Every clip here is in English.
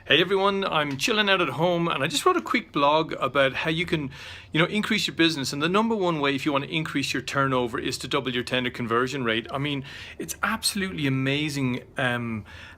Hey everyone, I'm chilling out at home and I just wrote a quick blog about how you can, increase your business. And the number one way if you want to increase your turnover is to double your tender conversion rate. I mean, it's absolutely amazing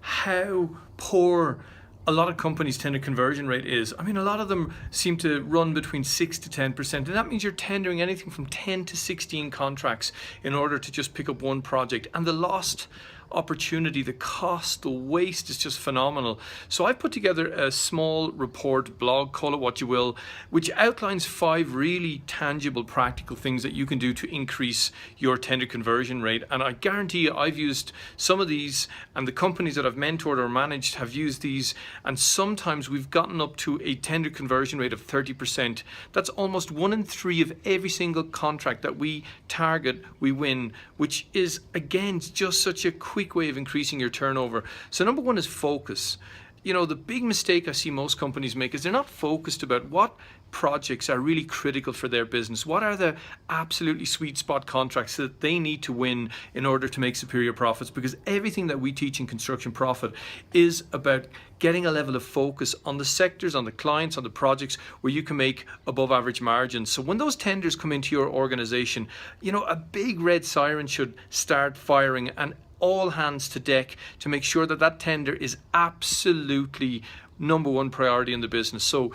how poor a lot of companies' tender conversion rate is. I mean, a lot of them seem to run between 6 to 10%, and that means you're tendering anything from 10 to 16 contracts in order to just pick up one project. And the lost opportunity, the cost, the waste is just phenomenal. So I've put together a small report, blog, call it what you will, which outlines 5 really tangible, practical things that you can do to increase your tender conversion rate. And I guarantee you, I've used some of these, and the companies that I've mentored or managed have used these, and sometimes we've gotten up to a tender conversion rate of 30%. That's almost 1 in 3 of every single contract that we target, we win, which is, again, just such a quick way of increasing your turnover. So number 1 is focus. The big mistake I see most companies make is they're not focused about what projects are really critical for their business. What are the absolutely sweet spot contracts that they need to win in order to make superior profits? Because everything that we teach in Construction Profit is about getting a level of focus on the sectors, on the clients, on the projects where you can make above average margins. So when those tenders come into your organization, a big red siren should start firing, and all hands to deck to make sure that that tender is absolutely number 1 priority in the business. So,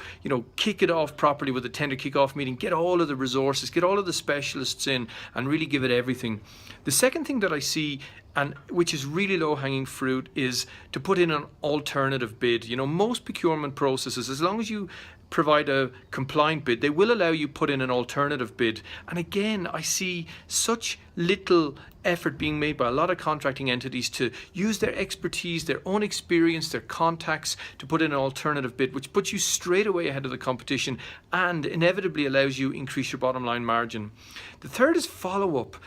kick it off properly with a tender kickoff meeting, get all of the resources, get all of the specialists in, and really give it everything. The second thing that I see, and which is really low-hanging fruit, is to put in an alternative bid. Most procurement processes, as long as you provide a compliant bid, they will allow you put in an alternative bid. And again, I see such little effort being made by a lot of contracting entities to use their expertise, their own experience, their contacts to put in an alternative bid, which puts you straight away ahead of the competition and inevitably allows you increase your bottom line margin. The third is follow-up.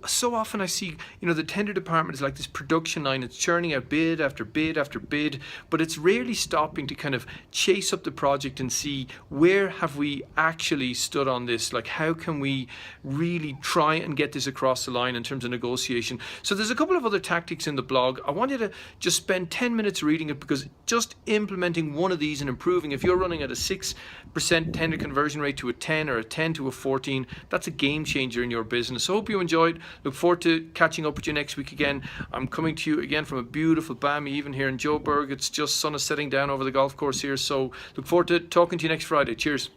So often I see, the tender department is like this production line. It's churning out bid after bid after bid, but it's rarely stopping to kind of chase up the project and see where have we actually stood on this? Like, how can we really try and get this across the line in terms of negotiation? So there's a couple of other tactics in the blog. I want you to just spend 10 minutes reading it, because just implementing one of these and improving, if you're running at a 6% tender conversion rate to a 10 or a 10 to a 14, that's a game changer in your business. So I hope you enjoyed. Look forward to catching up with you next week again. I'm coming to you again from a beautiful balmy even here in Joburg. It's just sun is setting down over the golf course here. So look forward to talking to you next Friday. Cheers.